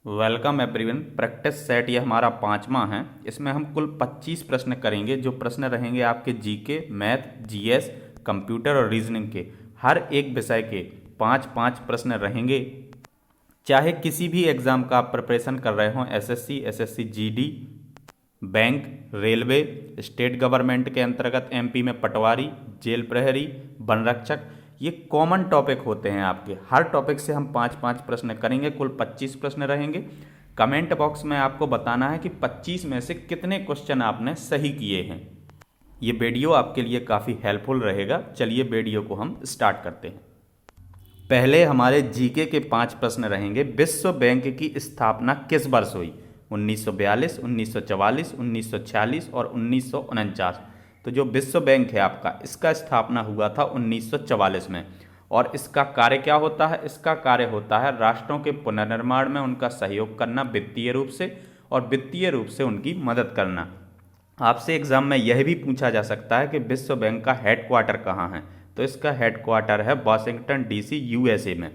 Welcome everyone. Practice set ये हमारा 5वां है। इसमें हम कुल 25 प्रश्न करेंगे। जो प्रश्न रहेंगे आपके जीके, मैथ, जीएस, कंप्यूटर और रीजनिंग के हर एक विषय के 5-5 प्रश्न रहेंगे। चाहे किसी भी एग्ज़ाम का आप प्रिपरेशन कर रहे हों, SSC, SSC GD, bank, railway, state government के अंतर्गत एमपी में पटवारी, जेल प्रहरी, वन रक्षक, ये कॉमन टॉपिक होते हैं आपके। हर टॉपिक से हम 5-5 प्रश्न करेंगे। कुल 25 प्रश्न रहेंगे। कमेंट बॉक्स में आपको बताना है कि 25 में से कितने क्वेश्चन आपने सही किए हैं। ये वीडियो आपके लिए काफ़ी हेल्पफुल रहेगा। चलिए वीडियो को हम स्टार्ट करते हैं। पहले हमारे जीके के 5 प्रश्न रहेंगे। विश्व बैंक की स्थापना किस वर्ष हुई? 1942, 1944, 1946 और 1949। तो जो विश्व बैंक है आपका, इसका स्थापना हुआ था 1944 में। और इसका कार्य क्या होता है? इसका कार्य होता है राष्ट्रों के पुनर्निर्माण में उनका सहयोग करना वित्तीय रूप से, और वित्तीय रूप से उनकी मदद करना। आपसे एग्जाम में यह भी पूछा जा सकता है कि विश्व बैंक का हेडक्वार्टर कहाँ है? तो इसका हेडक्वार्टर है वाशिंगटन डीसी, यूएसए में।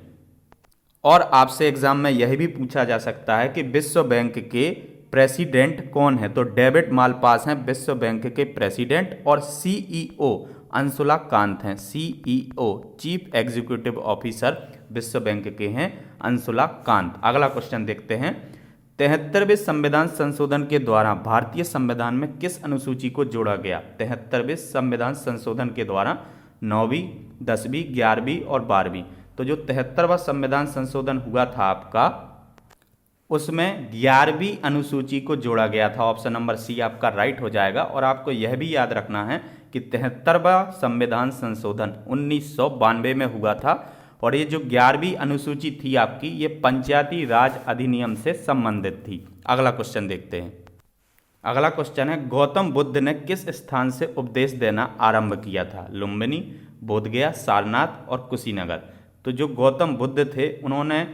और आपसे एग्जाम में यह भी पूछा जा सकता है कि विश्व बैंक के प्रेसिडेंट कौन है? तो डेविड मालपास हैं विश्व बैंक के प्रेसिडेंट, और सीईओ अंशुला कांत हैं। सीईओ, चीफ एग्जीक्यूटिव ऑफिसर, विश्व बैंक के हैं अंशुला कांत। अगला क्वेश्चन देखते हैं। 73वें संविधान संशोधन के द्वारा भारतीय संविधान में किस अनुसूची को जोड़ा गया? 73वें संविधान संशोधन के द्वारा 9वीं, 10वीं, 11वीं और 12वीं। तो जो 73वां संविधान संशोधन हुआ था आपका, उसमें 11वीं अनुसूची को जोड़ा गया था। ऑप्शन नंबर सी आपका राइट हो जाएगा। और आपको यह भी याद रखना है कि 73वां संविधान संशोधन 1992 में हुआ था। और ये जो 11वीं अनुसूची थी आपकी, ये पंचायती राज अधिनियम से संबंधित थी। अगला क्वेश्चन देखते हैं। अगला क्वेश्चन है, गौतम बुद्ध ने किस स्थान से उपदेश देना आरंभ किया था? लुम्बिनी, बोधगया, सारनाथ और कुशीनगर। तो जो गौतम बुद्ध थे, उन्होंने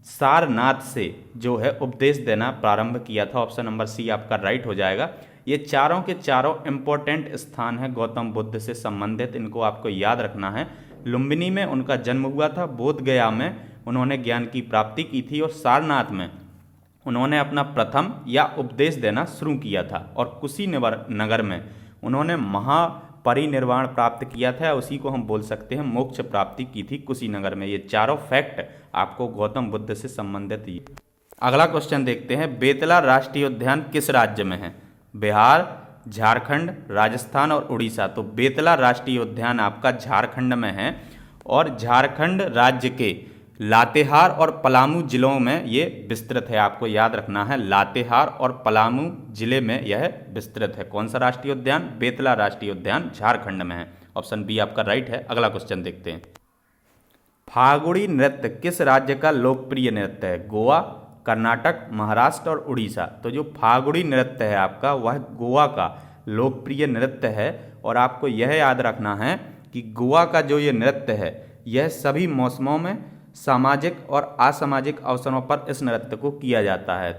सारनाथ से जो है उपदेश देना प्रारंभ किया था। ऑप्शन नंबर सी आपका राइट हो जाएगा। ये चारों के चारों इंपॉर्टेंट स्थान है गौतम बुद्ध से संबंधित, इनको आपको याद रखना है। लुम्बिनी में उनका जन्म हुआ था, बोधगया में उन्होंने ज्ञान की प्राप्ति की थी, और सारनाथ में उन्होंने अपना प्रथम या उपदेश देना शुरू किया था, और कुशीनगर में उन्होंने महापरिनिर्वाण प्राप्त किया था। उसी को हम बोल सकते हैं मोक्ष प्राप्ति की थी कुशीनगर में। ये चारों फैक्ट आपको गौतम बुद्ध से संबंधित ही। अगला क्वेश्चन देखते हैं। बेतला राष्ट्रीय उद्यान किस राज्य में है? बिहार, झारखंड, राजस्थान और उड़ीसा। तो बेतला राष्ट्रीय उद्यान आपका झारखंड में है, और झारखंड राज्य के लातेहार और पलामू जिलों में ये विस्तृत है। आपको याद रखना है, लातेहार और पलामू जिले में यह विस्तृत है। कौन सा राष्ट्रीय उद्यान? बेतला राष्ट्रीय उद्यान झारखंड में है। ऑप्शन बी आपका राइट है। अगला क्वेश्चन देखते हैं। फागुड़ी नृत्य किस राज्य का लोकप्रिय नृत्य है? गोवा, कर्नाटक, महाराष्ट्र और उड़ीसा। तो जो फागुड़ी नृत्य है आपका, वह गोवा का लोकप्रिय नृत्य है। और आपको यह याद रखना है कि गोवा का जो ये नृत्य है, यह सभी मौसमों में सामाजिक और असामाजिक अवसरों पर इस नृत्य को किया जाता है।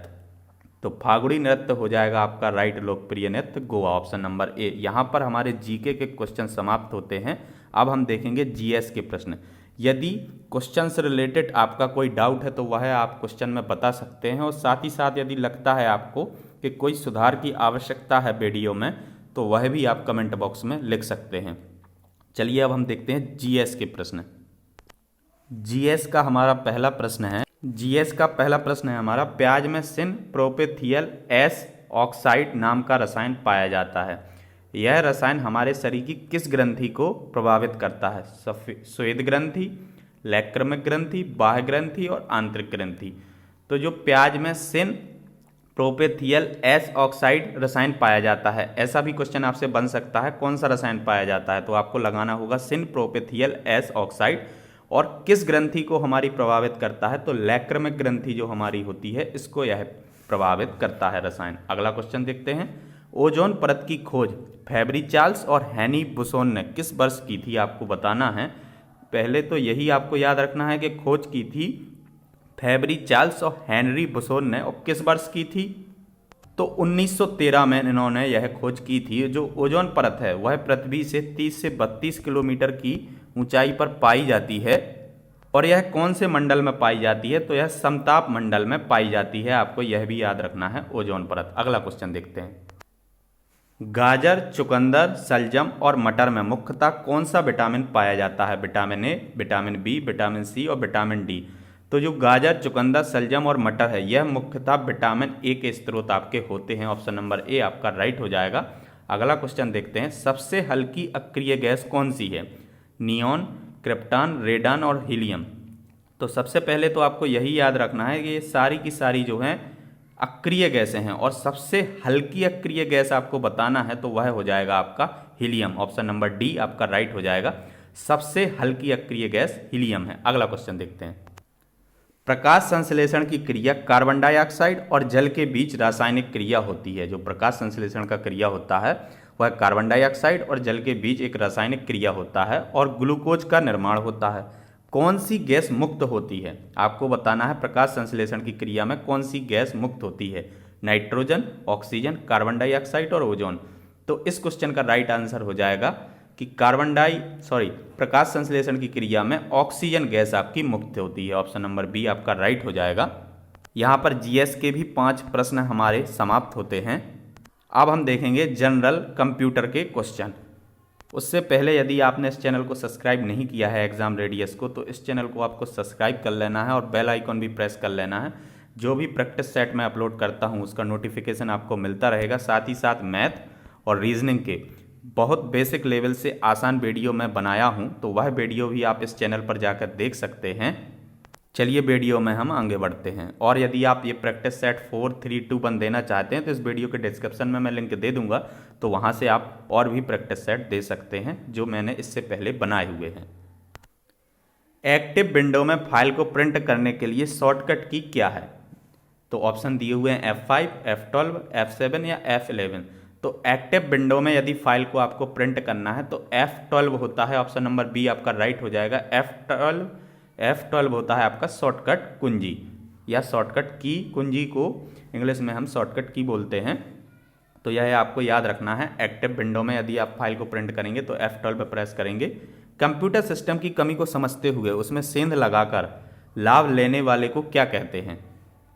तो फागुड़ी नृत्य हो जाएगा आपका राइट लोकप्रिय नृत्य गोवा। Option number A. यहाँ पर हमारे जीके के क्वेश्चन समाप्त होते हैं। अब हम देखेंगे जीएस के प्रश्न। यदि क्वेश्चन से रिलेटेड आपका कोई डाउट है तो वह आप क्वेश्चन में बता सकते हैं, और साथ ही साथ यदि लगता है आपको कि कोई सुधार की आवश्यकता है वीडियो में, तो वह भी आप कमेंट बॉक्स में लिख सकते हैं। चलिए अब हम देखते हैं जीएस के प्रश्न। जीएस का हमारा पहला प्रश्न है। जीएस का पहला प्रश्न है हमारा, प्याज में सिन प्रोपेथियल एस ऑक्साइड नाम का रसायन पाया जाता है। यह रसायन हमारे शरीर की किस ग्रंथि को प्रभावित करता है? श्वेत ग्रंथि, लैक्रिमिक ग्रंथि, बाह्य ग्रंथि और आंतरिक ग्रंथि। तो जो प्याज में सिन प्रोपेथियल एस ऑक्साइड रसायन पाया जाता है, ऐसा भी क्वेश्चन आपसे बन सकता है। कौन सा रसायन पाया जाता है? तो आपको लगाना होगा सिन प्रोपेथियल एस ऑक्साइड। और किस ग्रंथि को हमारी प्रभावित करता है? तो लैक्रिमिक ग्रंथि जो हमारी होती है, इसको यह प्रभावित करता है रसायन। अगला क्वेश्चन देखते हैं। ओजोन परत की खोज फैब्री-चार्ल्स और हेनी बुसोन ने किस वर्ष की थी? आपको बताना है। पहले तो यही आपको याद रखना है कि खोज की थी फैब्री-चार्ल्स और हेनरी बुसोन ने, और किस वर्ष की थी? तो 1913 में इन्होंने यह खोज की थी। जो ओजोन परत है वह पृथ्वी से 30 से 32 किलोमीटर की ऊंचाई पर पाई जाती है, और यह कौन से मंडल में पाई जाती है? तो यह समताप मंडल में पाई जाती है, आपको यह भी याद रखना है, ओजोन परत। अगला क्वेश्चन देखते हैं। गाजर, चुकंदर, शलजम और मटर में मुख्यतः कौन सा विटामिन पाया जाता है? Vitamin A, vitamin B, vitamin C और विटामिन डी। तो जो गाजर, चुकंदर, शलजम और मटर है, यह मुख्यतः विटामिन ए के स्रोत आपके होते हैं। ऑप्शन नंबर ए आपका राइट हो जाएगा। अगला क्वेश्चन देखते हैं। सबसे हल्की अक्रिय गैस कौन सी है? नियॉन, क्रिप्टॉन, रेडन और हीलियम। तो सबसे पहले तो आपको यही याद रखना है कि ये सारी की सारी जो हैं अक्रिय गैसें हैं, और सबसे हल्की अक्रिय गैस आपको बताना है तो वह हो जाएगा आपका हीलियम। ऑप्शन नंबर डी आपका राइट हो जाएगा। सबसे हल्की अक्रिय गैस हीलियम है। अगला क्वेश्चन देखते हैं। प्रकाश संश्लेषण की क्रिया कार्बन डाइऑक्साइड और जल के बीच रासायनिक क्रिया होती है। जो प्रकाश संश्लेषण का क्रिया होता है वह कार्बन डाइऑक्साइड और जल के बीच एक रासायनिक क्रिया होता है और ग्लूकोज का निर्माण होता है। कौन सी गैस मुक्त होती है? आपको बताना है प्रकाश संश्लेषण की क्रिया में कौन सी गैस मुक्त होती है। नाइट्रोजन, ऑक्सीजन, कार्बन डाइऑक्साइड और ओजोन। तो इस क्वेश्चन का राइट आंसर हो जाएगा कि प्रकाश संश्लेषण की क्रिया में ऑक्सीजन गैस आपकी मुक्त होती है। ऑप्शन नंबर बी आपका राइट हो जाएगा। यहाँ पर जीएस के भी 5 प्रश्न हमारे समाप्त होते हैं। अब हम देखेंगे जनरल कंप्यूटर के क्वेश्चन। उससे पहले यदि आपने इस चैनल को सब्सक्राइब नहीं किया है एग्जाम रेडियस को, तो इस चैनल को आपको सब्सक्राइब कर लेना है और बेल आइकॉन भी प्रेस कर लेना है। जो भी प्रैक्टिस सेट मैं अपलोड करता हूँ उसका नोटिफिकेशन आपको मिलता रहेगा। साथ ही साथ मैथ और रीजनिंग के बहुत बेसिक लेवल से आसान वीडियो मैं बनाया हूँ, तो वह वीडियो भी आप इस चैनल पर जाकर देख सकते हैं। चलिए वीडियो में हम आगे बढ़ते हैं। और यदि आप ये प्रैक्टिस सेट 4, 3, 2, 1 देना चाहते हैं तो इस वीडियो के डिस्क्रिप्शन में मैं लिंक दे दूंगा, तो वहाँ से आप और भी प्रैक्टिस सेट दे सकते हैं जो मैंने इससे पहले बनाए हुए हैं। एक्टिव विंडो में फाइल को प्रिंट करने के लिए शॉर्टकट की क्या है? तो ऑप्शन दिए हुए हैं F5, F12, F7 या F11। तो एक्टिव विंडो में यदि फाइल को आपको प्रिंट करना है तो F12 होता है। ऑप्शन नंबर बी आपका राइट हो जाएगा। F12 होता है आपका शॉर्टकट कुंजी या शॉर्टकट की। कुंजी को इंग्लिश में हम शॉर्टकट की बोलते हैं। तो यह आपको याद रखना है। एक्टिव विंडो में यदि आप फाइल को प्रिंट करेंगे तो F12 पर प्रेस करेंगे। कंप्यूटर सिस्टम की कमी को समझते हुए उसमें सेंध लगाकर लाभ लेने वाले को क्या कहते हैं?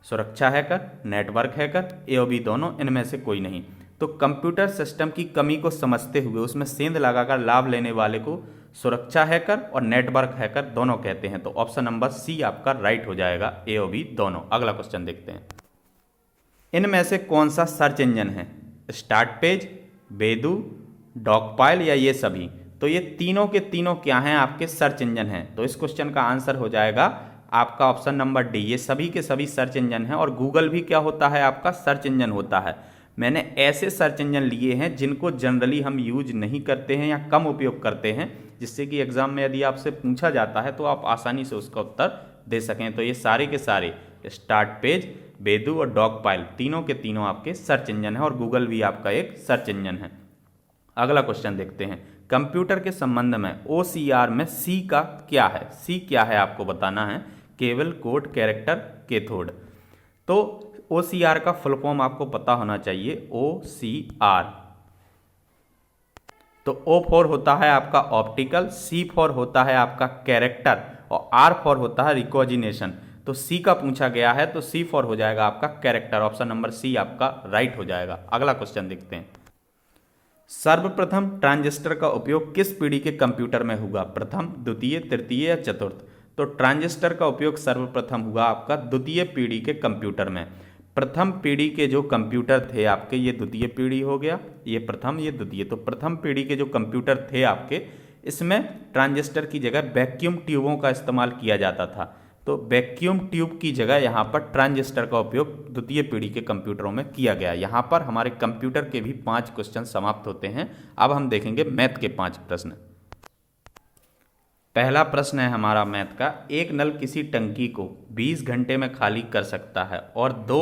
सुरक्षा हैकर, नेटवर्क हैकर, ए और बी दोनों, इनमें से कोई नहीं। तो कंप्यूटर सिस्टम की कमी को समझते हुए उसमें सेंध लगाकर लाभ लेने वाले को सुरक्षा हैकर और नेटवर्क हैकर दोनों कहते हैं। तो ऑप्शन नंबर सी आपका राइट हो जाएगा, ए और बी दोनों। अगला क्वेश्चन देखते हैं। इनमें से कौन सा सर्च इंजन है? स्टार्ट पेज, बेदू, डॉगपाइल या ये सभी? तो ये तीनों के तीनों क्या हैं? आपके सर्च इंजन हैं। तो इस क्वेश्चन का आंसर हो जाएगा आपका ऑप्शन नंबर डी। ये सभी के सभी सर्च इंजन हैं। और गूगल भी क्या होता है? आपका सर्च इंजन होता है। मैंने ऐसे सर्च इंजन लिए हैं जिनको जनरली हम यूज नहीं करते हैं या कम उपयोग करते हैं, जिससे कि एग्जाम में यदि आपसे पूछा जाता है तो आप आसानी से उसका उत्तर दे सकें। तो ये सारे के सारे स्टार्ट पेज, बेदू और डॉगपाइल तीनों के तीनों आपके सर्च इंजन है और गूगल भी आपका एक सर्च इंजन है। अगला क्वेश्चन देखते हैं। कंप्यूटर के संबंध में OCR में C का क्या है? C क्या है आपको बताना है। केवल, कोड, कैरेक्टर, कैथोड। तो OCR का फुल फॉर्म आपको पता होना चाहिए। OCR। तो O फॉर होता है आपका ऑप्टिकल, C फॉर होता है आपका कैरेक्टर और R फॉर होता है रिकॉग्निशन। तो C का पूछा गया है तो C फॉर हो जाएगा आपका कैरेक्टर। ऑप्शन नंबर C आपका राइट हो जाएगा। अगला क्वेश्चन देखते हैं। सर्वप्रथम ट्रांजिस्टर का उपयोग किस पीढ़ी के कंप्यूटर में हुआ? प्रथम, द्वितीय, तृतीय या चतुर्थ? तो ट्रांजिस्टर का उपयोग सर्वप्रथम हुआ आपका द्वितीय पीढ़ी के कंप्यूटर में। प्रथम पीढ़ी के जो कंप्यूटर थे आपके, ये द्वितीय पीढ़ी हो गया, ये प्रथम, ये द्वितीय। तो प्रथम पीढ़ी के जो कंप्यूटर थे आपके, इसमें ट्रांजिस्टर की जगह वैक्यूम ट्यूबों का इस्तेमाल किया जाता था। तो वैक्यूम ट्यूब की जगह यहाँ पर ट्रांजिस्टर का उपयोग द्वितीय पीढ़ी के कंप्यूटरों में किया गया। यहाँ पर हमारे कंप्यूटर के भी 5 क्वेश्चन समाप्त होते हैं। अब हम देखेंगे मैथ के 5 प्रश्न। पहला प्रश्न है हमारा मैथ का। एक नल किसी टंकी को 20 घंटे में खाली कर सकता है और 2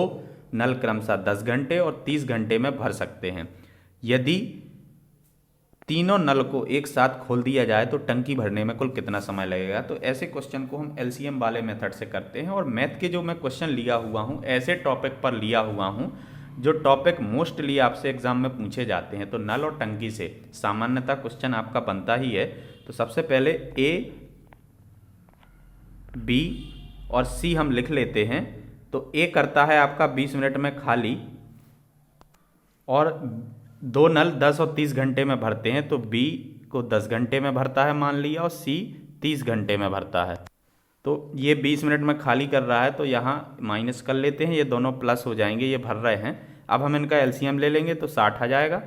नल क्रमशः 10 घंटे और 30 घंटे में भर सकते हैं। यदि तीनों नल को एक साथ खोल दिया जाए तो टंकी भरने में कुल कितना समय लगेगा? तो ऐसे क्वेश्चन को हम LCM वाले मेथड से करते हैं। और मैथ के जो मैं क्वेश्चन लिया हुआ हूँ ऐसे टॉपिक पर लिया हुआ हूँ जो टॉपिक मोस्टली आपसे एग्जाम में पूछे जाते हैं। तो नल और टंकी से सामान्यतः क्वेश्चन आपका बनता ही है। तो सबसे पहले बी और सी हम लिख लेते हैं। तो ए करता है आपका 20 मिनट में खाली, और दो नल 10 और 30 घंटे में भरते हैं, तो बी को 10 घंटे में भरता है मान लिया, और सी 30 घंटे में भरता है। तो ये 20 मिनट में खाली कर रहा है, तो यहाँ माइनस कर लेते हैं, ये दोनों प्लस हो जाएंगे, ये भर रहे हैं। अब हम इनका एलसीएम ले लेंगे तो 60 आ जाएगा,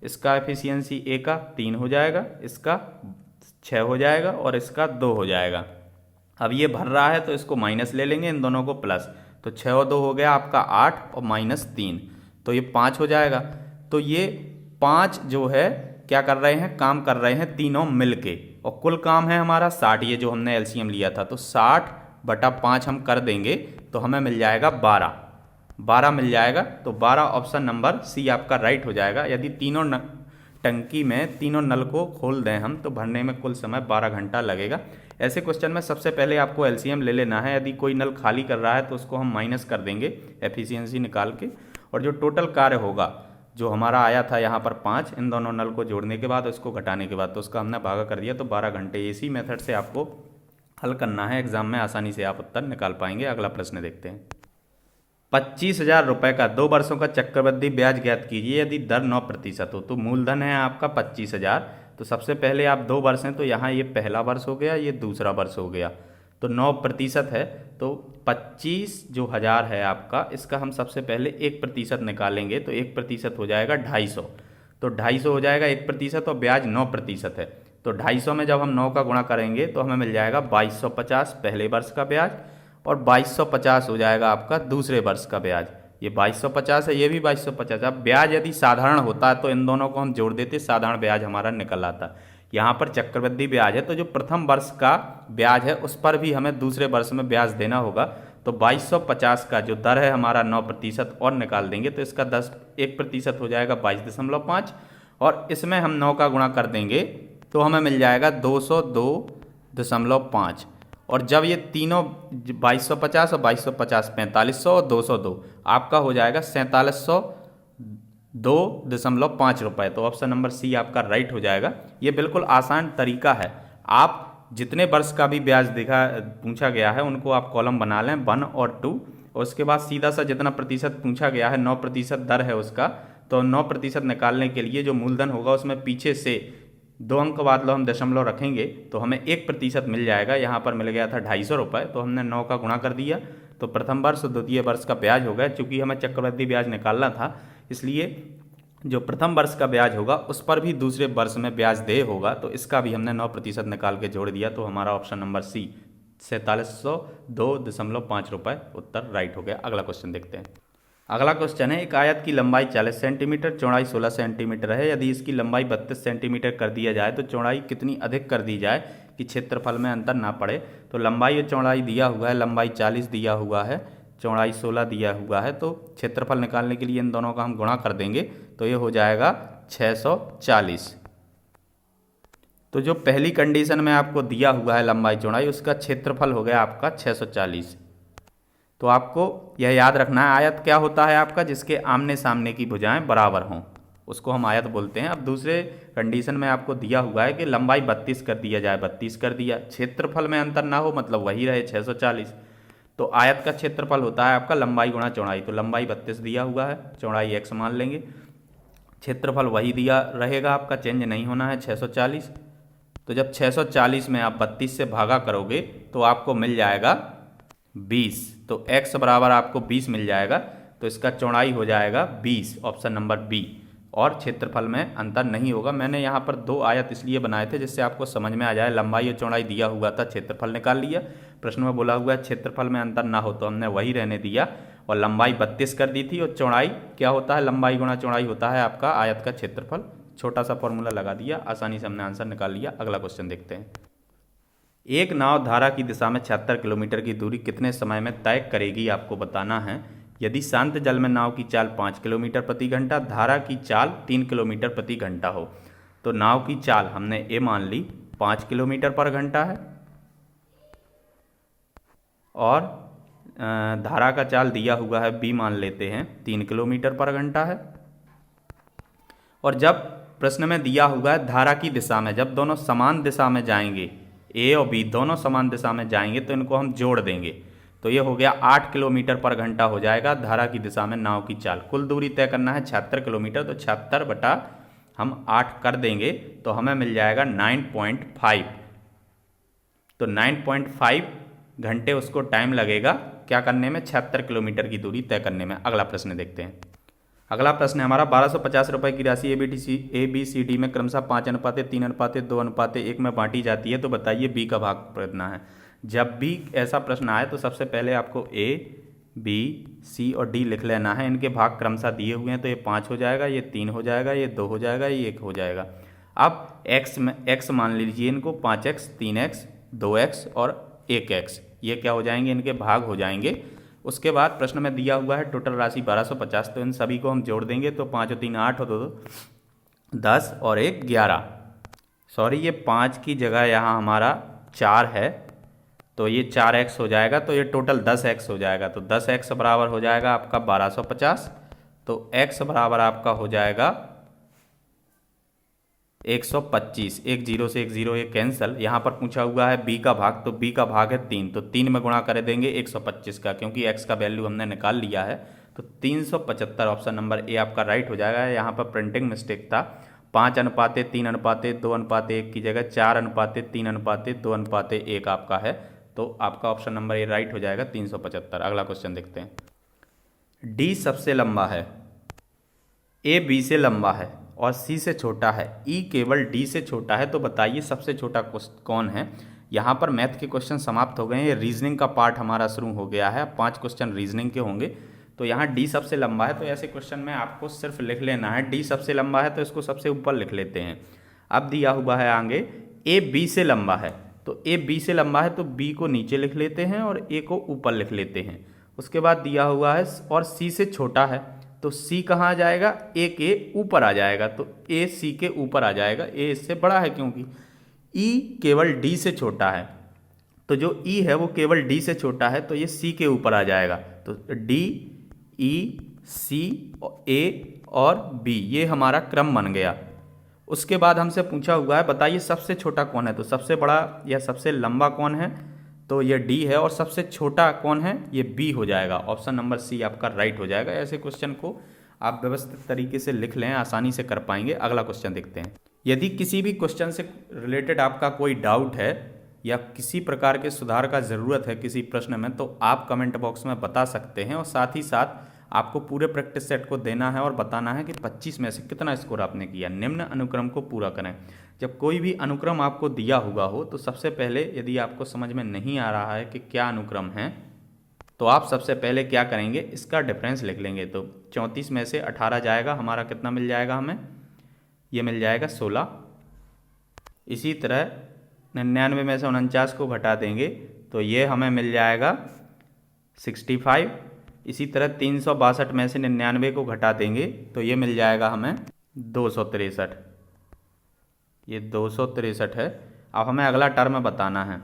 इसका एफिशिएंसी ए का 3 हो जाएगा, इसका 6 हो जाएगा और इसका 2 हो जाएगा। अब ये भर रहा है तो इसको माइनस ले लेंगे, इन दोनों को प्लस, तो 6 और 2 हो गया आपका 8 और माइनस 3, तो ये 5 हो जाएगा। तो ये 5 जो है क्या कर रहे हैं, काम कर रहे हैं तीनों मिलके, और कुल काम है हमारा 60, ये जो हमने एलसीएम लिया था, तो 60/5 हम कर देंगे तो हमें मिल जाएगा 12 मिल जाएगा। तो 12 ऑप्शन नंबर सी आपका राइट हो जाएगा। यदि तीनों टंकी में तीनों नल को खोल दें हम, तो भरने में कुल समय 12 घंटा लगेगा। ऐसे क्वेश्चन में सबसे पहले आपको एलसीएम ले लेना है। यदि कोई नल खाली कर रहा है तो उसको हम माइनस कर देंगे एफिशिएंसी निकाल के, और जो टोटल कार्य होगा जो हमारा आया था यहाँ पर 5, इन दोनों नल को जोड़ने के बाद उसको घटाने के बाद, तो उसका हमने भागा कर दिया, तो 12 घंटे। इसी मेथड से आपको हल करना है, एग्जाम में आसानी से आप उत्तर निकाल पाएंगे। अगला प्रश्न देखते हैं। 25,000 रुपये का 2 वर्षों का चक्रवृद्धि ब्याज ज्ञात कीजिए यदि दर 9% हो। तो मूलधन है आपका 25,000, तो सबसे पहले आप 2 वर्ष हैं, तो यहाँ ये पहला वर्ष हो गया, ये दूसरा वर्ष हो गया, तो 9% है, तो 25 जो हज़ार है आपका, इसका हम सबसे पहले 1% निकालेंगे, तो 1% हो जाएगा 250, तो 250 हो जाएगा 1%, और ब्याज 9% है, तो 250 में जब हम 9 का गुणा करेंगे तो हमें मिल जाएगा 2250 पहले वर्ष का ब्याज, और 2250 हो जाएगा आपका दूसरे वर्ष का ब्याज। ये 2250 है, ये भी 2250। अब ब्याज यदि साधारण होता है तो इन दोनों को हम जोड़ देते, साधारण ब्याज हमारा निकल आता। यहाँ पर चक्रवृद्धि ब्याज है, तो जो प्रथम वर्ष का ब्याज है उस पर भी हमें दूसरे वर्ष में ब्याज देना होगा, तो 2250 का जो दर है हमारा 9% और निकाल देंगे, तो इसका 1% हो जाएगा 22.5, और इसमें हम 9 का गुणा कर देंगे तो हमें मिल जाएगा 202.5, और जब ये तीनों 2250 और 2250 4500 और 202 आपका हो जाएगा 4702.5 रुपये। तो ऑप्शन नंबर सी आपका राइट हो जाएगा। ये बिल्कुल आसान तरीका है, आप जितने वर्ष का भी ब्याज पूछा गया है उनको आप कॉलम बना लें 1 और 2, और उसके बाद सीधा सा जितना प्रतिशत पूछा गया है 9% दर है उसका, तो 9% निकालने के लिए जो मूलधन होगा उसमें पीछे से 2 अंक बाद लो हम दशमलव रखेंगे तो हमें 1% मिल जाएगा। यहाँ पर मिल गया था 250 रुपये, तो हमने 9 का गुणा कर दिया, तो प्रथम वर्ष द्वितीय वर्ष का ब्याज हो गया। चूँकि हमें चक्रवृद्धि ब्याज निकालना था, इसलिए जो प्रथम वर्ष का ब्याज होगा उस पर भी दूसरे वर्ष में ब्याज देय होगा, तो इसका भी हमने 9% निकाल के जोड़ दिया, तो हमारा ऑप्शन नंबर सी 4702.5 रुपये उत्तर राइट हो गया। अगला क्वेश्चन देखते हैं। अगला क्वेश्चन है, एक आयत की लंबाई 40 सेंटीमीटर, चौड़ाई 16 सेंटीमीटर है। यदि इसकी लंबाई 32 सेंटीमीटर कर दिया जाए तो चौड़ाई कितनी अधिक कर दी जाए कि क्षेत्रफल में अंतर ना पड़े। तो लंबाई और चौड़ाई दिया हुआ है, लंबाई 40 दिया हुआ है, चौड़ाई 16 दिया हुआ है, तो क्षेत्रफल निकालने के लिए इन दोनों का हम गुणा कर देंगे, तो ये हो जाएगा 640। तो जो पहली कंडीशन में आपको दिया हुआ है लंबाई चौड़ाई, उसका क्षेत्रफल हो गया आपका 640। तो आपको यह याद रखना है, आयत क्या होता है आपका, जिसके आमने सामने की भुजाएं बराबर हों, उसको हम आयत बोलते हैं। अब दूसरे कंडीशन में आपको दिया हुआ है कि लंबाई 32 कर दिया जाए, 32 कर दिया, क्षेत्रफल में अंतर ना हो, मतलब वही रहे 640। तो आयत का क्षेत्रफल होता है आपका लंबाई गुणा चौड़ाई, तो लंबाई 32 दिया हुआ है, चौड़ाई x मान लेंगे, क्षेत्रफल वही दिया रहेगा आपका, चेंज नहीं होना है 640। तो जब 640 में आप 32 से भागा करोगे तो आपको मिल जाएगा 20, तो x बराबर आपको 20 मिल जाएगा, तो इसका चौड़ाई हो जाएगा 20, ऑप्शन नंबर बी, और क्षेत्रफल में अंतर नहीं होगा। मैंने यहाँ पर 2 आयत इसलिए बनाए थे जिससे आपको समझ में आ जाए, लंबाई और चौड़ाई दिया हुआ था, क्षेत्रफल निकाल लिया, प्रश्न में बोला हुआ है क्षेत्रफल में अंतर ना हो तो हमने वही रहने दिया, और लंबाई 32 कर दी थी, और चौड़ाई क्या होता है, लंबाई गुणा चौड़ाई होता है आपका आयत का क्षेत्रफल, छोटा सा फॉर्मूला लगा दिया, आसानी से हमने आंसर निकाल लिया। अगला क्वेश्चन देखते हैं। एक नाव धारा की दिशा में 76 किलोमीटर की दूरी कितने समय में तय करेगी, आपको बताना है। यदि शांत जल में नाव की चाल 5 किलोमीटर प्रति घंटा, धारा की चाल 3 किलोमीटर प्रति घंटा हो। तो नाव की चाल हमने ए मान ली 5 किलोमीटर पर घंटा है, और धारा का चाल दिया हुआ है बी मान लेते हैं 3 किलोमीटर पर घंटा है। और जब प्रश्न में दिया हुआ है धारा की दिशा में, जब दोनों समान दिशा में जाएंगे ए और बी दोनों समान दिशा में जाएंगे तो इनको हम जोड़ देंगे, तो ये हो गया 8 किलोमीटर पर घंटा हो जाएगा धारा की दिशा में नाव की चाल। कुल दूरी तय करना है 76 किलोमीटर, तो 76 बटा हम 8 कर देंगे तो हमें मिल जाएगा 9.5। तो 9.5 घंटे उसको टाइम लगेगा क्या करने में, 76 किलोमीटर की दूरी तय करने में। अगला प्रश्न देखते हैं। अगला प्रश्न है हमारा 1250 रुपये की राशि ए बी सी डी में क्रमशः 5:3:2:1 में बांटी जाती है, तो बताइए बी का भाग कितना है। जब भी ऐसा प्रश्न आए तो सबसे पहले आपको ए बी सी और डी लिख लेना है। इनके भाग क्रमशः दिए हुए हैं, तो ये 5 हो जाएगा, ये 3 हो जाएगा, ये 2 हो जाएगा, ये 1 हो जाएगा। अब एक्स मान लीजिए इनको 5x 3x 2x और 1x, ये क्या हो जाएंगे, इनके भाग हो जाएंगे। उसके बाद प्रश्न में दिया हुआ है टोटल राशि 1250, तो इन सभी को हम जोड़ देंगे तो 5 और 3 8 और 2 10 और 1 11। सॉरी, ये 5 की जगह यहाँ हमारा 4 है, तो ये 4x हो जाएगा, तो ये टोटल 10x हो जाएगा। तो 10x बराबर हो जाएगा आपका 1250, तो x बराबर आपका हो जाएगा 125। एक जीरो से एक जीरो ये कैंसिल। यहाँ पर पूछा हुआ है b का भाग, तो b का भाग है 3, तो 3 में गुणा कर देंगे 125 का, क्योंकि x का वैल्यू हमने निकाल लिया है। तो 375 ऑप्शन नंबर ए आपका राइट हो जाएगा। यहाँ पर प्रिंटिंग मिस्टेक था, 5:3:2:1 की जगह 4:3:2:1 आपका है, तो आपका ऑप्शन नंबर ए राइट हो जाएगा 375। अगला क्वेश्चन देखते हैं। डी सबसे लंबा है, ए बी से लंबा है और सी से छोटा है, ई केवल डी से छोटा है, तो बताइए सबसे छोटा कौन है। यहाँ पर मैथ के क्वेश्चन समाप्त हो गए हैं, ये रीजनिंग का पार्ट हमारा शुरू हो गया है। 5 क्वेश्चन रीजनिंग के होंगे, तो यहाँ डी सबसे लंबा है, तो ऐसे क्वेश्चन में आपको सिर्फ लिख लेना है डी सबसे लंबा है, तो इसको सबसे ऊपर लिख लेते हैं। अब दिया हुआ है आगे ए बी से लंबा है, तो ए बी से लंबा है तो बी को नीचे लिख लेते हैं और ए को ऊपर लिख लेते हैं। उसके बाद दिया हुआ है और सी से छोटा है, तो सी कहाँ आ जाएगा, ए के ऊपर आ जाएगा, तो ए सी के ऊपर आ जाएगा, ए इससे बड़ा है क्योंकि। ई केवल डी से छोटा है, तो जो ई है वो केवल डी से छोटा है, तो ये सी के ऊपर आ जाएगा। तो डी ई सी ए और बी, ये हमारा क्रम बन गया। उसके बाद हमसे पूछा हुआ है बताइए सबसे छोटा कौन है, तो सबसे बड़ा या सबसे लंबा कौन है, तो ये डी है, और सबसे छोटा कौन है, ये बी हो जाएगा। ऑप्शन नंबर सी आपका राइट हो जाएगा। ऐसे क्वेश्चन को आप व्यवस्थित तरीके से लिख लें, आसानी से कर पाएंगे। अगला क्वेश्चन देखते हैं। यदि किसी भी क्वेश्चन से रिलेटेड आपका कोई डाउट है या किसी प्रकार के सुधार का ज़रूरत है किसी प्रश्न में, तो आप कमेंट बॉक्स में बता सकते हैं, और साथ ही साथ आपको पूरे प्रैक्टिस सेट को देना है और बताना है कि 25 में से कितना स्कोर आपने किया। निम्न अनुक्रम को पूरा करें। जब कोई भी अनुक्रम आपको दिया हुआ हो तो सबसे पहले यदि आपको समझ में नहीं आ रहा है कि क्या अनुक्रम है, तो आप सबसे पहले क्या करेंगे, इसका डिफरेंस लिख लेंगे। तो 34 में से 18 जाएगा, हमारा कितना मिल जाएगा, हमें ये मिल जाएगा 16। इसी तरह 99 में से 49 को घटा देंगे तो ये हमें मिल जाएगा 65। इसी तरह 362 में से 99 को घटा देंगे तो ये मिल जाएगा हमें 263। ये 263 है। अब हमें अगला टर्म बताना है,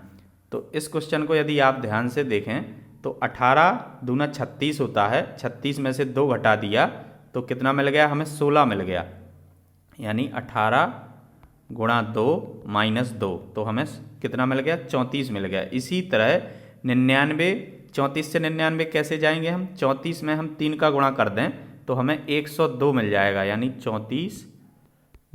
तो इस क्वेश्चन को यदि आप ध्यान से देखें तो 18 दूना 36 होता है, 36 में से 2 घटा दिया तो कितना मिल गया, हमें 16 मिल गया, यानी 18 गुणा 2 माइनस 2, तो हमें कितना मिल गया, 34 मिल गया। इसी तरह 99, 34 से 99 कैसे जाएंगे हम, 34 में हम 3 का गुणा कर दें तो हमें 102 मिल जाएगा, यानी 34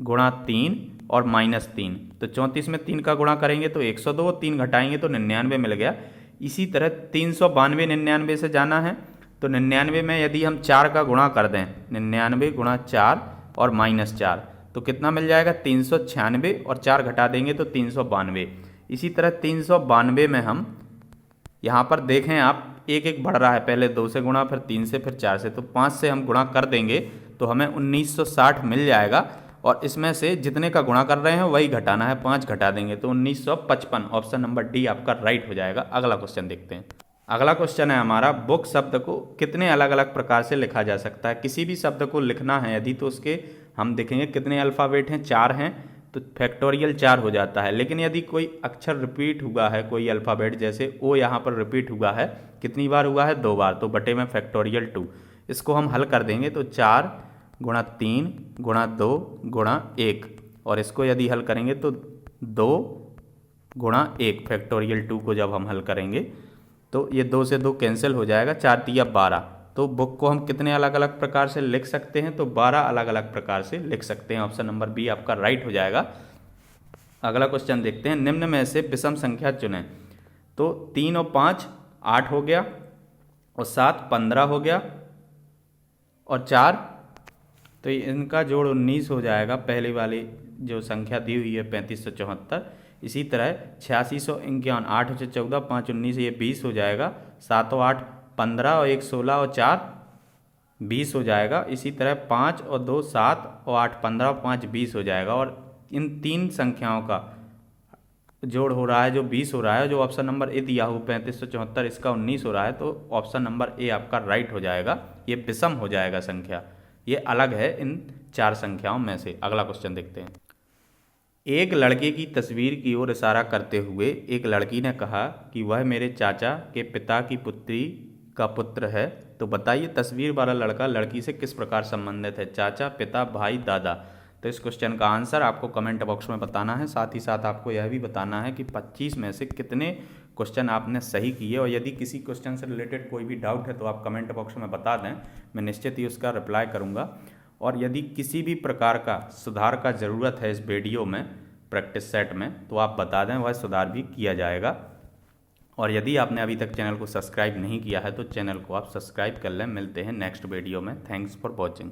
गुणा 3 और माइनस 3, तो 34 में 3 का गुणा करेंगे तो 102, 3 घटाएंगे तो 99 मिल गया। इसी तरह 392 99 से जाना है, तो 99 में यदि हम 4 का गुणा कर दें, 99 गुणा 4 और माइनस 4, तो कितना मिल जाएगा, 396, और 4 घटा देंगे तो 392। इसी तरह 392 में हम यहाँ पर देखें आप, एक एक बढ़ रहा है, पहले 2 से गुणा, फिर 3 से, फिर 4 से, तो 5 से हम गुणा कर देंगे तो हमें 1960 मिल जाएगा, और इसमें से जितने का गुणा कर रहे हैं वही घटाना है, 5 घटा देंगे तो 1955। ऑप्शन नंबर डी आपका राइट हो जाएगा। अगला क्वेश्चन देखते हैं। अगला क्वेश्चन है हमारा, बुक शब्द को कितने अलग अलग प्रकार से लिखा जा सकता है। किसी भी शब्द को लिखना है यदि, तो उसके हम देखेंगे कितने अल्फ़ाबेट हैं, 4 हैं, तो फैक्टोरियल 4 हो जाता है। लेकिन यदि कोई अक्षर रिपीट हुआ है, कोई अल्फ़ाबेट, जैसे ओ यहाँ पर रिपीट हुआ है, कितनी बार हुआ है, 2 बार, तो बटे में फैक्टोरियल 2। इसको हम हल कर देंगे तो 4 गुणा 3 गुणा 2 गुणा 1, और इसको यदि हल करेंगे तो 2 गुणा 1 फैक्टोरियल 2 को जब हम हल करेंगे तो ये 2 से 2 कैंसिल हो जाएगा, 4 तिया 12। तो बुक को हम कितने अलग अलग प्रकार से लिख सकते हैं, तो 12 अलग अलग प्रकार से लिख सकते हैं। ऑप्शन नंबर बी आपका राइट हो जाएगा। अगला क्वेश्चन देखते हैं, निम्न में से विषम संख्या चुनें। तो 3 और 5 8 हो गया, और 7 15 हो गया, और 4 तो इनका जोड़ 19 हो जाएगा। पहली वाली जो संख्या दी हुई है 3574। इसी तरह 8651 8 से 14 5 19 ये 20 हो जाएगा। 7 और 8 15 और 1 16 और 4 20 हो जाएगा। इसी तरह 5 और 2 7 और 8 15 और 5 20 हो जाएगा। और इन तीन संख्याओं का जोड़ हो रहा है जो 20 हो रहा है, जो ऑप्शन नंबर ए दिया हुआ 3574 इसका 19 हो रहा है, तो ऑप्शन नंबर ए आपका राइट हो जाएगा। ये विषम हो जाएगा संख्या, ये अलग है इन चार संख्याओं में से। अगला क्वेश्चन देखते हैं। एक लड़के की तस्वीर की ओर इशारा करते हुए एक लड़की ने कहा कि वह मेरे चाचा के पिता की पुत्री का पुत्र है। तो बताइए तस्वीर वाला लड़का लड़की से किस प्रकार संबंधित है, चाचा, पिता, भाई, दादा। तो इस क्वेश्चन का आंसर आपको कमेंट बॉक्स में बताना है। साथ ही साथ आपको यह भी बताना है कि 25 में से कितने क्वेश्चन आपने सही किए। और यदि किसी क्वेश्चन से रिलेटेड कोई भी डाउट है तो आप कमेंट बॉक्स में बता दें, मैं निश्चित ही उसका रिप्लाई करूँगा। और यदि किसी भी प्रकार का सुधार का ज़रूरत है इस वीडियो में, प्रैक्टिस सेट में, तो आप बता दें, वह सुधार भी किया जाएगा। और यदि आपने अभी तक चैनल को सब्सक्राइब नहीं किया है तो चैनल को आप सब्सक्राइब कर लें। मिलते हैं नेक्स्ट वीडियो में। Thanks for watching.